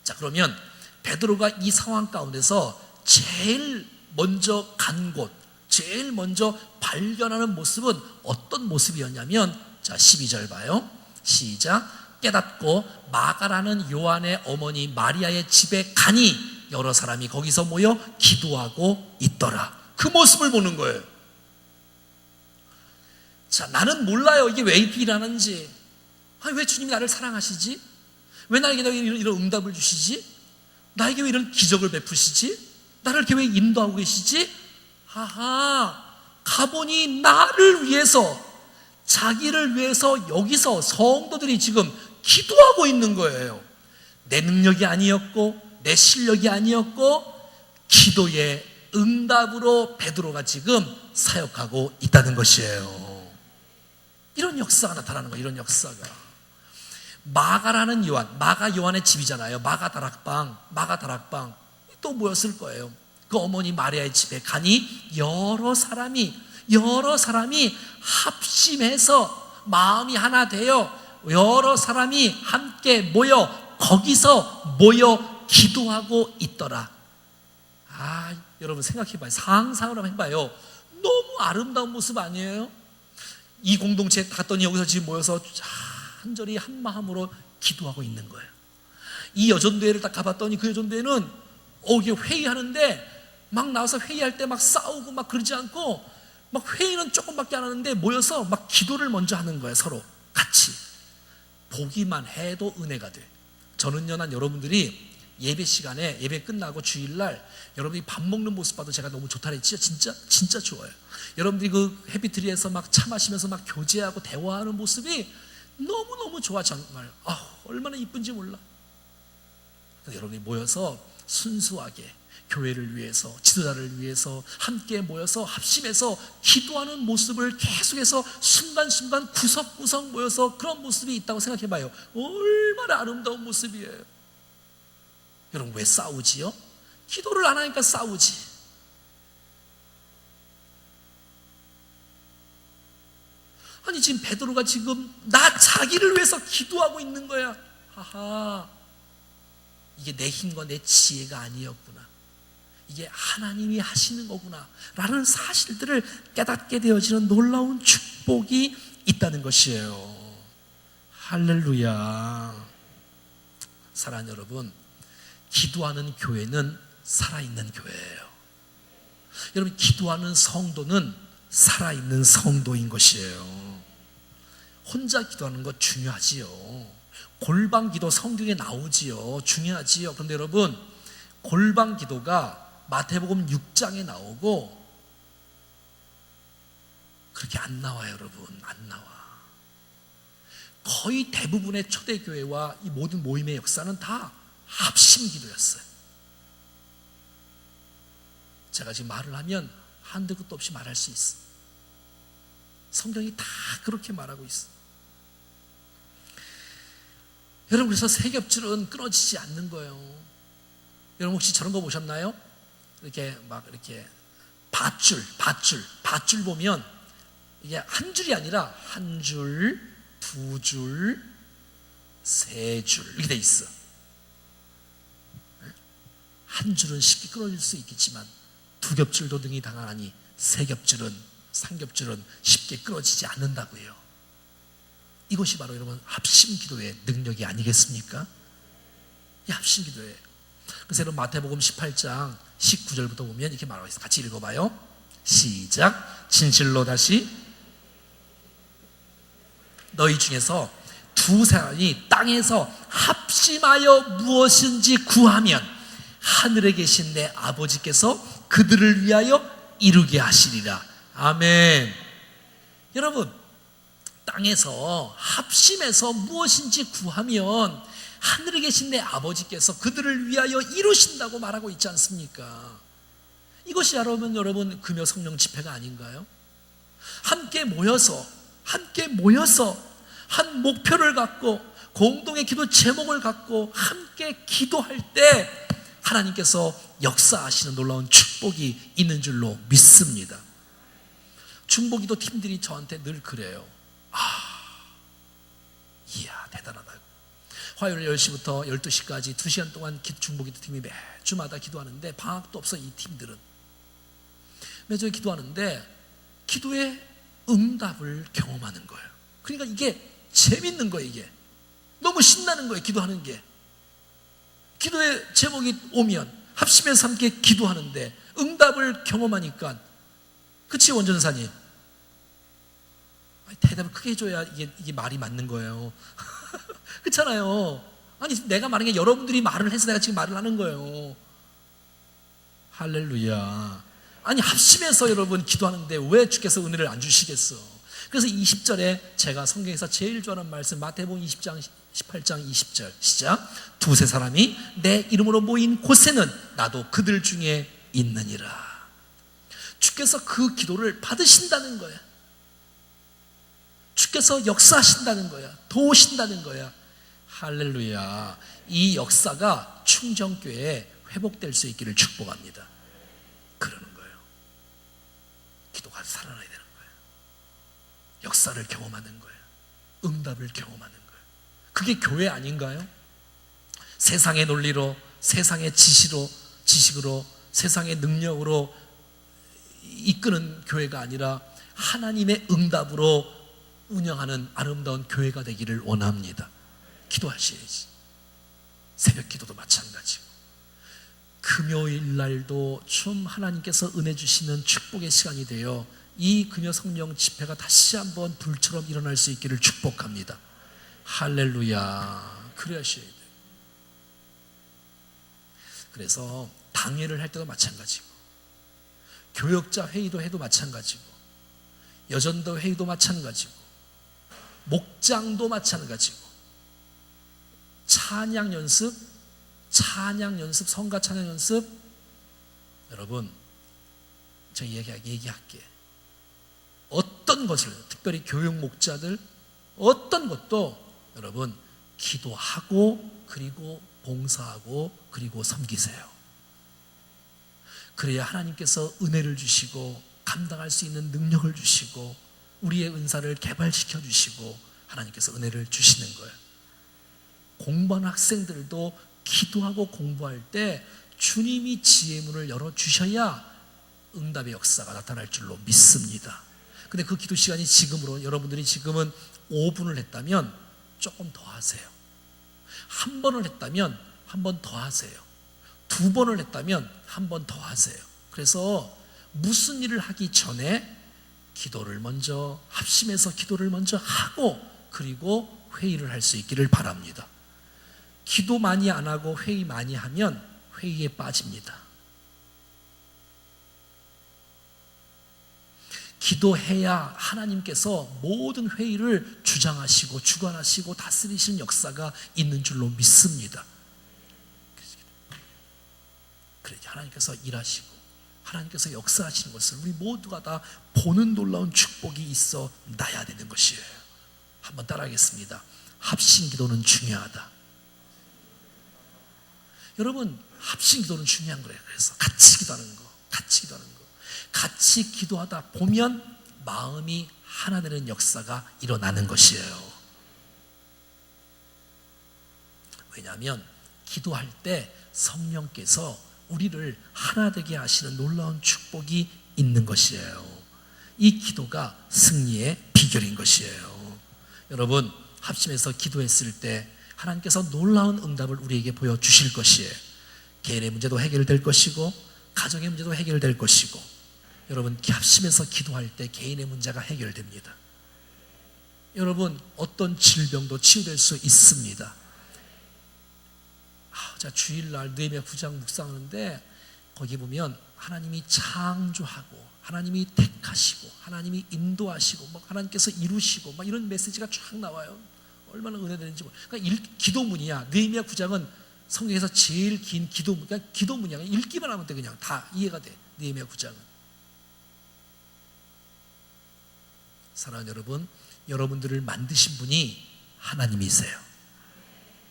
자, 그러면 베드로가 이 상황 가운데서 제일 먼저 간 곳, 제일 먼저 발견하는 모습은 어떤 모습이었냐면, 자, 12절 봐요. 시작. 깨닫고 마가라는 요한의 어머니 마리아의 집에 가니 여러 사람이 거기서 모여 기도하고 있더라. 그 모습을 보는 거예요. 자, 나는 몰라요. 이게 왜 이렇게 일어나는지. 왜 주님이 나를 사랑하시지? 왜 나에게 이런 응답을 주시지? 나에게 왜 이런 기적을 베푸시지? 나를 이렇게 왜 인도하고 계시지? 가보니 나를 위해서, 자기를 위해서 여기서 성도들이 지금 기도하고 있는 거예요. 내 능력이 아니었고 내 실력이 아니었고 기도의 응답으로 베드로가 지금 사역하고 있다는 것이에요. 이런 역사가 나타나는 거예요. 이런 역사가. 마가라는 요한, 마가 요한의 집이잖아요. 마가 다락방 또 모였을 거예요. 그 어머니 마리아의 집에 가니 여러 사람이 합심해서 마음이 하나 되어 여러 사람이 함께 모여 거기서 모여 기도하고 있더라. 여러분 생각해봐요. 상상을 한번 해봐요. 너무 아름다운 모습 아니에요? 이 공동체에 갔더니 여기서 지금 모여서 한절이 한 마음으로 기도하고 있는 거예요. 이 여전대회를 딱 가봤더니 그 여전대회는 이게 회의하는데 막 나와서 회의할 때 막 싸우고 막 그러지 않고 막 회의는 조금밖에 안 하는데 모여서 막 기도를 먼저 하는 거예요. 서로 같이. 보기만 해도 은혜가 돼. 저는요, 난 여러분들이 예배 시간에 예배 끝나고 주일날 여러분들이 밥 먹는 모습 봐도 제가 너무 좋다 그랬지. 진짜 좋아요. 여러분들이 그 해피트리에서 막 차 마시면서 막 교제하고 대화하는 모습이 너무너무 좋아. 정말 얼마나 이쁜지 몰라. 여러분이 모여서 순수하게 교회를 위해서, 지도자를 위해서 함께 모여서 합심해서 기도하는 모습을 계속해서 순간순간 구석구석 모여서 그런 모습이 있다고 생각해봐요. 얼마나 아름다운 모습이에요. 여러분 왜 싸우지요? 기도를 안 하니까 싸우지. 아니 지금 베드로가 지금 자기를 위해서 기도하고 있는 거야. 이게 내 힘과 내 지혜가 아니었구나. 이게 하나님이 하시는 거구나 라는 사실들을 깨닫게 되어지는 놀라운 축복이 있다는 것이에요. 할렐루야. 사랑하는 여러분, 기도하는 교회는 살아있는 교회예요. 여러분, 기도하는 성도는 살아있는 성도인 것이에요. 혼자 기도하는 것 중요하지요. 골방 기도 성경에 나오지요. 중요하지요. 그런데 여러분, 골방 기도가 마태복음 6장에 나오고 그렇게 안 나와요. 여러분, 안 나와. 거의 대부분의 초대교회와 이 모든 모임의 역사는 다 합심 기도였어요. 제가 지금 말을 하면 한두 끝도 없이 말할 수 있어. 성경이 다 그렇게 말하고 있어. 여러분, 그래서 세겹줄은 끊어지지 않는 거예요. 여러분 혹시 저런 거 보셨나요? 이렇게 막 이렇게 밧줄 보면 이게 한 줄이 아니라 한 줄, 두 줄, 세 줄 이렇게 돼 있어. 한 줄은 쉽게 끊어질 수 있겠지만 두 겹줄도 능히 당하니 세 겹줄은, 삼겹줄은 쉽게 끊어지지 않는다고요. 이것이 바로 여러분 합심 기도의 능력이 아니겠습니까? 이 합심 기도예요. 그래서 여러분 마태복음 18장 19절부터 보면 이렇게 말하고 있어요. 같이 읽어봐요. 시작. 진실로 다시 너희 중에서 두 사람이 땅에서 합심하여 무엇인지 구하면 하늘에 계신 내 아버지께서 그들을 위하여 이루게 하시리라. 아멘. 여러분, 땅에서 합심해서 무엇인지 구하면 하늘에 계신 내 아버지께서 그들을 위하여 이루신다고 말하고 있지 않습니까? 이것이 여러분 금요 성령 집회가 아닌가요? 함께 모여서 한 목표를 갖고 공동의 기도 제목을 갖고 함께 기도할 때 하나님께서 역사하시는 놀라운 축복이 있는 줄로 믿습니다. 중보기도 팀들이 저한테 늘 그래요. 이야, 대단하다. 화요일 10시부터 12시까지 2시간 동안 중보기도 팀이 매주마다 기도하는데 방학도 없어. 이 팀들은 매주 기도하는데 기도의 응답을 경험하는 거예요. 그러니까 이게 재밌는 거예요. 이게 너무 신나는 거예요. 기도하는 게. 기도의 제목이 오면 합심해서 함께 기도하는데 응답을 경험하니까, 그치 원전사님? 대답을 크게 해줘야 이게 말이 맞는 거예요. 그렇잖아요. 아니 내가 말한 게 여러분들이 말을 해서 내가 지금 말을 하는 거예요. 할렐루야. 아니 합심해서 여러분 기도하는데 왜 주께서 은혜를 안 주시겠어? 그래서 20절에 제가 성경에서 제일 좋아하는 말씀, 마태복음 20장 18장 20절 시작. 두세 사람이 내 이름으로 모인 곳에는 나도 그들 중에 있느니라. 주께서 그 기도를 받으신다는 거야. 주께서 역사하신다는 거야. 도우신다는 거야. 할렐루야. 이 역사가 충정교회에 회복될 수 있기를 축복합니다. 그러는 거예요. 기도가 살아나야 되는 거예요. 역사를 경험하는 거예요. 응답을 경험하는 거예요. 그게 교회 아닌가요? 세상의 논리로, 세상의 지식으로, 세상의 능력으로 이끄는 교회가 아니라 하나님의 응답으로 운영하는 아름다운 교회가 되기를 원합니다. 기도하셔야지. 새벽 기도도 마찬가지고, 금요일 날도 좀 하나님께서 은혜 주시는 축복의 시간이 되어 이 금요 성령 집회가 다시 한번 불처럼 일어날 수 있기를 축복합니다. 할렐루야. 그래야셔야 돼요. 그래서 당회를 할 때도 마찬가지고, 교역자 회의도 해도 마찬가지고, 여전도 회의도 마찬가지고, 목장도 마찬가지고, 찬양 연습, 성가 찬양 연습. 여러분, 제가 얘기할게. 어떤 것을, 특별히 교육 목자들, 어떤 것도 여러분 기도하고 그리고 봉사하고 그리고 섬기세요. 그래야 하나님께서 은혜를 주시고 감당할 수 있는 능력을 주시고 우리의 은사를 개발시켜 주시고 하나님께서 은혜를 주시는 거예요. 공부하는 학생들도 기도하고 공부할 때 주님이 지혜의 문을 열어주셔야 응답의 역사가 나타날 줄로 믿습니다. 근데 그 기도 시간이 지금으로, 여러분들이 지금은 5분을 했다면 조금 더 하세요. 한 번을 했다면 한 번 더 하세요. 두 번을 했다면 한 번 더 하세요. 그래서 무슨 일을 하기 전에 기도를 먼저, 합심해서 기도를 먼저 하고 그리고 회의를 할 수 있기를 바랍니다. 기도 많이 안 하고 회의 많이 하면 회의에 빠집니다. 기도해야 하나님께서 모든 회의를 주장하시고 주관하시고 다스리시는 역사가 있는 줄로 믿습니다. 그래, 하나님께서 일하시고 하나님께서 역사하시는 것을 우리 모두가 다 보는 놀라운 축복이 있어 나야 되는 것이에요. 한번 따라하겠습니다. 합심 기도는 중요하다. 여러분, 합심 기도는 중요한 거예요. 그래서 같이 기도하는 거, 같이 기도하다 보면 마음이 하나 되는 역사가 일어나는 것이에요. 왜냐하면 기도할 때 성령께서 우리를 하나 되게 하시는 놀라운 축복이 있는 것이에요. 이 기도가 승리의 비결인 것이에요. 여러분, 합심해서 기도했을 때 하나님께서 놀라운 응답을 우리에게 보여주실 것이에요. 개인의 문제도 해결될 것이고 가정의 문제도 해결될 것이고, 여러분 합심해서 기도할 때 개인의 문제가 해결됩니다. 여러분 어떤 질병도 치유될 수 있습니다. 자, 주일날 느헤미야 9장 묵상하는데 거기 보면 하나님이 창조하고 하나님이 택하시고 하나님이 인도하시고 막 하나님께서 이루시고 막 이런 메시지가 쫙 나와요. 얼마나 은혜되는지. 그러니까 기도문이야. 느헤미야 9장은 성경에서 제일 긴 기도문. 그냥 기도문이야. 읽기만 하면 돼. 그냥 다 이해가 돼. 느헤미야 9장은. 사랑하는 여러분, 여러분들을 만드신 분이 하나님이세요.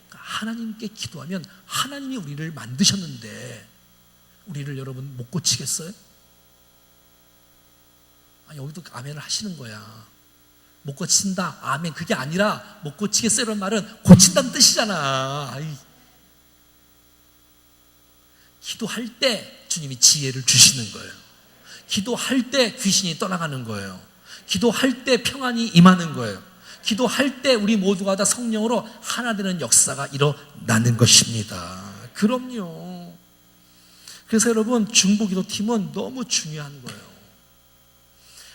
그러니까 하나님께 기도하면 하나님이 우리를 만드셨는데 우리를 여러분 못 고치겠어요? 여기도 아멘을 하시는 거야. 못 고친다. 아멘. 그게 아니라 못 고치겠어요. 이런 말은 고친다는 뜻이잖아. 기도할 때 주님이 지혜를 주시는 거예요. 기도할 때 귀신이 떠나가는 거예요. 기도할 때 평안이 임하는 거예요. 기도할 때 우리 모두가 다 성령으로 하나 되는 역사가 일어나는 것입니다. 그럼요. 그래서 여러분 중보기도팀은 너무 중요한 거예요.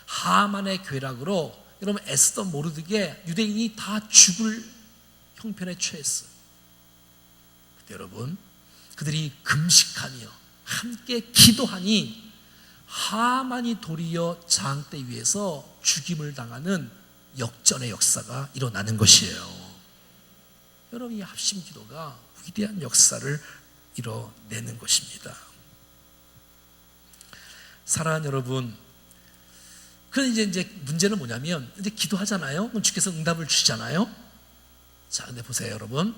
하만의 괴락으로 여러분 에스더 모르드게 유대인이 다 죽을 형편에 처했어요. 그때 여러분 그들이 금식하며 함께 기도하니 하만이 도리어 장대 위에서 죽임을 당하는 역전의 역사가 일어나는 것이에요. 여러분 이 합심 기도가 위대한 역사를 이뤄내는 것입니다. 사랑하는 여러분, 그런데 이제 문제는 뭐냐면 이제 기도하잖아요. 그럼 주께서 응답을 주시잖아요. 자, 근데 보세요, 여러분.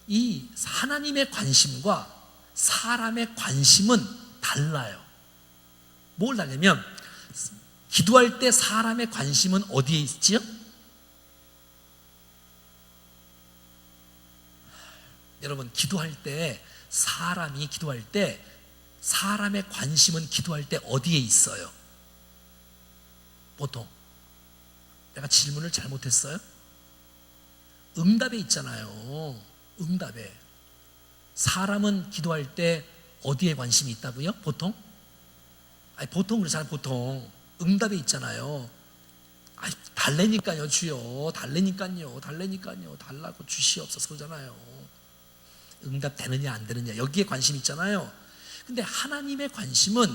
이 하나님의 관심과 사람의 관심은 달라요. 뭘 달냐면 기도할 때 사람의 관심은 어디에 있지요? 여러분 기도할 때 사람이 기도할 때 사람의 관심은 기도할 때 어디에 있어요? 보통 내가 질문을 잘못했어요? 응답에 있잖아요. 응답에. 사람은 기도할 때 어디에 관심이 있다고요? 보통? 보통 그렇잖아요. 보통 응답에 있잖아요. 달래니까요. 주여 달래니까요. 달라고 주시옵소서 그러잖아요. 응답 되느냐 안 되느냐 여기에 관심 있잖아요. 근데 하나님의 관심은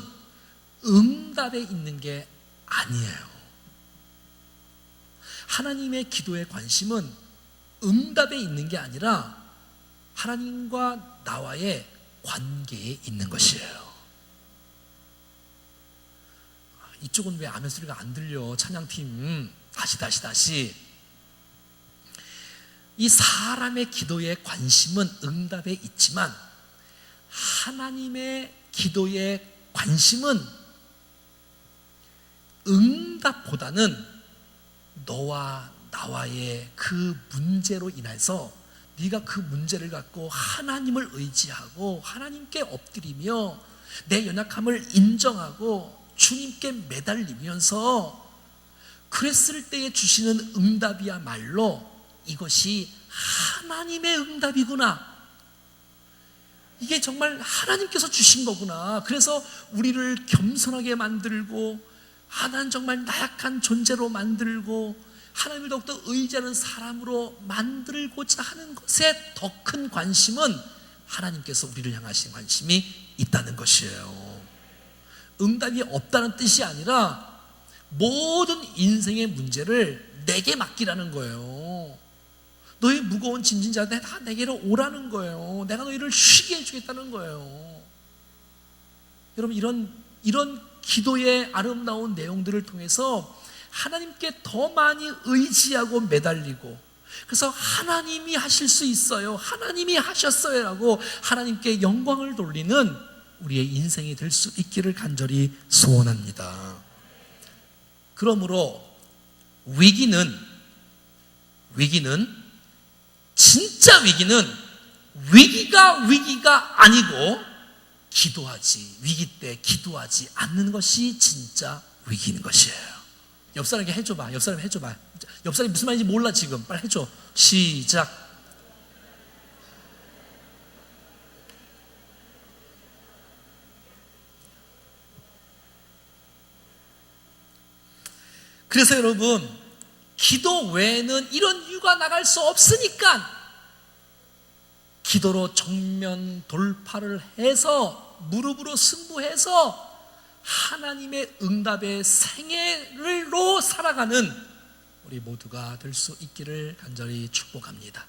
응답에 있는 게 아니에요. 하나님의 기도의 관심은 응답에 있는 게 아니라 하나님과 나와의 관계에 있는 것이에요. 이쪽은 왜 아멘 소리가 안 들려? 찬양팀 다시. 이 사람의 기도의 관심은 응답에 있지만 하나님의 기도의 관심은 응답보다는 너와 나와의 그 문제로 인해서 네가 그 문제를 갖고 하나님을 의지하고 하나님께 엎드리며 내 연약함을 인정하고 주님께 매달리면서 그랬을 때에 주시는 응답이야말로 이것이 하나님의 응답이구나. 이게 정말 하나님께서 주신 거구나. 그래서 우리를 겸손하게 만들고 하나는 정말 나약한 존재로 만들고 하나님을 더욱더 의지하는 사람으로 만들고자 하는 것에 더 큰 관심은 하나님께서 우리를 향하신 관심이 있다는 것이에요. 응답이 없다는 뜻이 아니라 모든 인생의 문제를 내게 맡기라는 거예요. 너희 무거운 짐진 자들 다 내게로 오라는 거예요. 내가 너희를 쉬게 해주겠다는 거예요. 여러분 이런 기도의 아름다운 내용들을 통해서 하나님께 더 많이 의지하고 매달리고 그래서 하나님이 하실 수 있어요. 하나님이 하셨어요 라고 하나님께 영광을 돌리는 우리의 인생이 될 수 있기를 간절히 소원합니다. 그러므로 위기는 진짜 위기가 아니고 위기 때 기도하지 않는 것이 진짜 위기인 것이에요. 옆 사람에게 해줘봐. 옆 사람이 무슨 말인지 몰라 지금. 빨리 해줘. 시작. 그래서 여러분, 기도 외에는 이런 이유가 나갈 수 없으니까 기도로 정면 돌파를 해서 무릎으로 승부해서 하나님의 응답의 생애로 살아가는 우리 모두가 될 수 있기를 간절히 축복합니다.